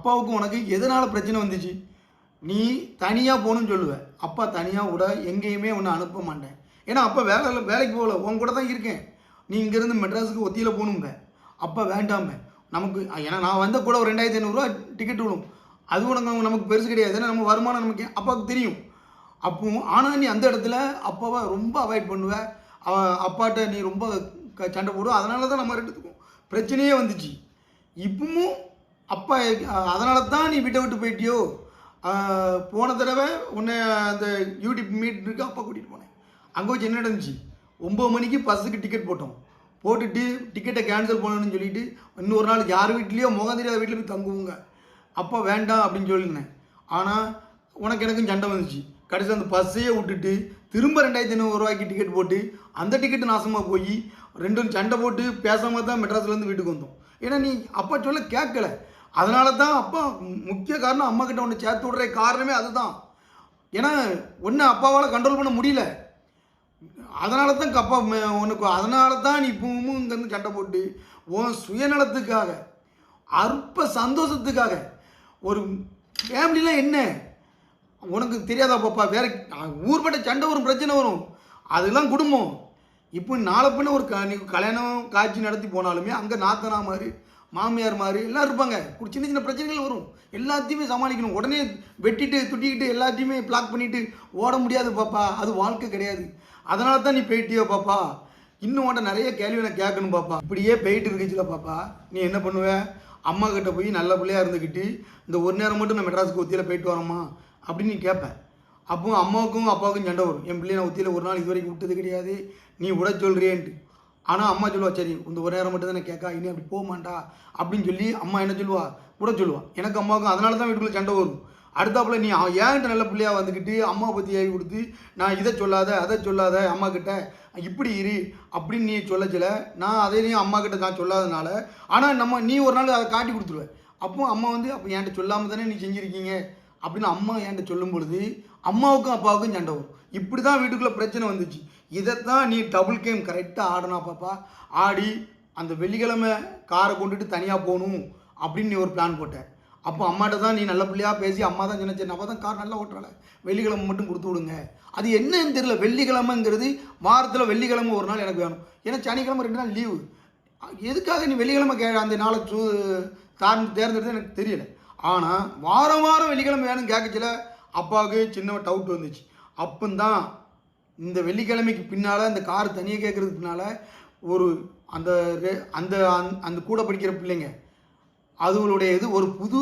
அப்பாவுக்கும் உனக்கு எதனால் பிரச்சனை வந்துச்சு? நீ தனியாக போகணும்னு சொல்லுவ. அப்பா தனியாக விட எங்கேயுமே உன்னை அனுப்ப மாட்டேன். ஏன்னா அப்பா வேலைக்கு போகல, உன் கூட தான் இருக்கேன். நீ இங்கேருந்து மெட்ராஸுக்கு ஒத்தியில் போகணும்ப. அப்பா வேண்டாம்ப. நமக்கு ஏன்னா நான் வந்த கூட ஒரு 2500 டிக்கெட் விடும். அது உனக்கு நமக்கு பெருசு கிடையாது. ஏன்னா நம்ம வருமானம் நமக்கு அப்பாவுக்கு தெரியும். அப்போ ஆனால் நீ அந்த இடத்துல அப்பாவை ரொம்ப அவாய்ட் பண்ணுவ. அப்பாட்ட நீ ரொம்ப சண்டை போடுவ. அதனால தான் நம்ம ரெண்டுத்துக்கும் பிரச்சனையே வந்துச்சு. இப்பவும் அப்பா அதனால தான் நீ வீட்டை விட்டு போயிட்டியோ? போன தடவை உன்னை அந்த யூடியூப் மீட்டுக்கு அப்பா கூட்டிகிட்டு போனேன். அங்கே வச்சு என்ன நடந்துச்சு? 9 மணிக்கு பஸ்ஸுக்கு டிக்கெட் போட்டோம். போட்டுட்டு டிக்கெட்டை கேன்சல் பண்ணணும்னு சொல்லிவிட்டு இன்னொரு நாள் யார் வீட்லேயோ முகம் தெரியாத வீட்டில் போய் தங்குவோங்க. அப்பா வேண்டாம் அப்படின்னு சொல்லியிருந்தேன். ஆனால் உனக்கு எனக்கும் சண்டை வந்துச்சு. கடைசி அந்த பஸ்ஸையே விட்டுட்டு திரும்ப 2500 டிக்கெட் போட்டு அந்த டிக்கெட்டு நாசமாக போய் ரெண்டும் சண்டை போட்டு பேசாமல் தான் மெட்ராஸ்லேருந்து வீட்டுக்கு வந்தோம். ஏன்னா நீ அப்பா சொல்ல கேட்கல. அதனால தான் அப்பா முக்கிய காரணம் அம்மா கிட்ட ஒன்று சேர்த்து விடுற காரணமே அதுதான். ஏன்னா ஒன்று அப்பாவால் கண்ட்ரோல் பண்ண முடியல. அதனால தான் அப்பா உனக்கு அதனால தான் நீ இப்பவும் இங்கேருந்து சண்டை போட்டு உன் சுயநலத்துக்காக அற்ப சந்தோஷத்துக்காக ஒரு ஃபேமிலிலாம் என்ன உனக்கு தெரியாதா பாப்பா? வேற ஊர்பட்ட சண்டை வரும், பிரச்சனை வரும், அதெல்லாம் குடும்பம். இப்போ நாளை பின்ன ஒரு கல்யாணம் காட்சி நடத்தி போனாலுமே அங்கே நாத்தனா மாதிரி மாமியார் மாதிரி எல்லாம் இருப்பாங்க. சின்ன சின்ன பிரச்சனைகள் வரும். எல்லாத்தையுமே சமாளிக்கணும். உடனே வெட்டிட்டு துட்டிக்கிட்டு எல்லாத்தையுமே பிளாக் பண்ணிவிட்டு ஓட முடியாது பாப்பா. அது வாழ்க்கை கிடையாது. அதனால தான் நீ போயிட்டியோ பாப்பா. இன்னும் உன்ட்ட நிறைய கேள்வி நான் கேட்கணும் பாப்பா. இப்படியே போயிட்டு இருக்குச்சுல பாப்பா, நீ என்ன பண்ணுவ? அம்மா கிட்ட போய் நல்ல பிள்ளையாக இருந்துக்கிட்டு இந்த ஒரு நேரம் மட்டும் நான் மெட்ராஸுக்கு ஒத்தியில் போயிட்டு வரோமா அப்படின்னு நீ கேட்பேன். அப்போ அம்மாவுக்கும் அப்பாவுக்கும் சண்டை வரும். என் பிள்ளைய நான் ஒத்தியில் ஒரு நாள் இது வரைக்கும் விட்டது கிடையாது, நீ விட சொல்கிறியேன்ட்டு. ஆனால் அம்மா சொல்லுவா, சரி இந்த ஒரு நேரம் மட்டும் தானே கேட்கா, இனி அப்படி போக மாட்டா அப்படின்னு சொல்லி அம்மா என்ன சொல்லுவா, விட சொல்லுவா. எனக்கு அம்மாவுக்கும் அதனால தான் வீட்டுக்குள்ளே சண்டை வரும். அடுத்தாப்புல நீ ஏன்ட்ட நல்ல பிள்ளையாக வந்துக்கிட்டு அம்மா பற்றி ஏவி கொடுத்து நான் இதை சொல்லாத அதை சொல்லாத அம்மா கிட்ட இப்படி இரு அப்படின்னு நீ சொல்லச்சில, நான் அதையும் அம்மா கிட்ட நான் சொல்லாதனால ஆனால் நீ ஒரு நாள் அதை காட்டி கொடுத்துருவேன். அப்போ அம்மா வந்து அப்போ என்கிட்ட சொல்லாமல் தானே நீ செஞ்சுருக்கீங்க அப்படின்னு அம்மா என்கிட்ட சொல்லும் பொழுது அம்மாவுக்கும் அப்பாவுக்கும் சண்டை வரும். இப்படி தான் வீட்டுக்குள்ளே பிரச்சனை வந்துச்சு. இதைத்தான் நீ டபுள் கேம் கரெக்டாக ஆடனா பாப்பா. ஆடி அந்த வெள்ளிக்கிழமை காரை கொண்டுட்டு தனியாக போகணும் அப்படின்னு நீ ஒரு பிளான் போட்ட. அப்போ அம்மாட்ட தான் நீ நல்ல பிள்ளையாக பேசி அம்மா தான் சொன்ன, சரி அப்போ தான் கார் நல்லா ஓட்டுறாள், வெள்ளிக்கிழமை மட்டும் கொடுத்து விடுங்க. அது என்னன்னு தெரியல. வெள்ளிக்கிழமைங்கிறது வாரத்தில் வெள்ளிக்கிழமை ஒரு நாள் எனக்கு வேணும். ஏன்னா சனிக்கிழமை 2 நாள் லீவு. எதுக்காக நீ வெள்ளிக்கிழமை அந்த நாளை தேர்ந்தெடுத்து எனக்கு தெரியல. ஆனால் வாரம் வாரம் வெள்ளிக்கிழமை வேணும் கேட்கச்சில அப்பாவுக்கு சின்ன டவுட் வந்துச்சு. அப்போந்தான் இந்த வெள்ளிக்கிழமைக்கு பின்னால் இந்த கார் தனியாக கேட்குறதுக்கு பின்னால் ஒரு அந்த அந்த அந்த கூட படிக்கிற பிள்ளைங்க அதுகளுடைய இது ஒரு புது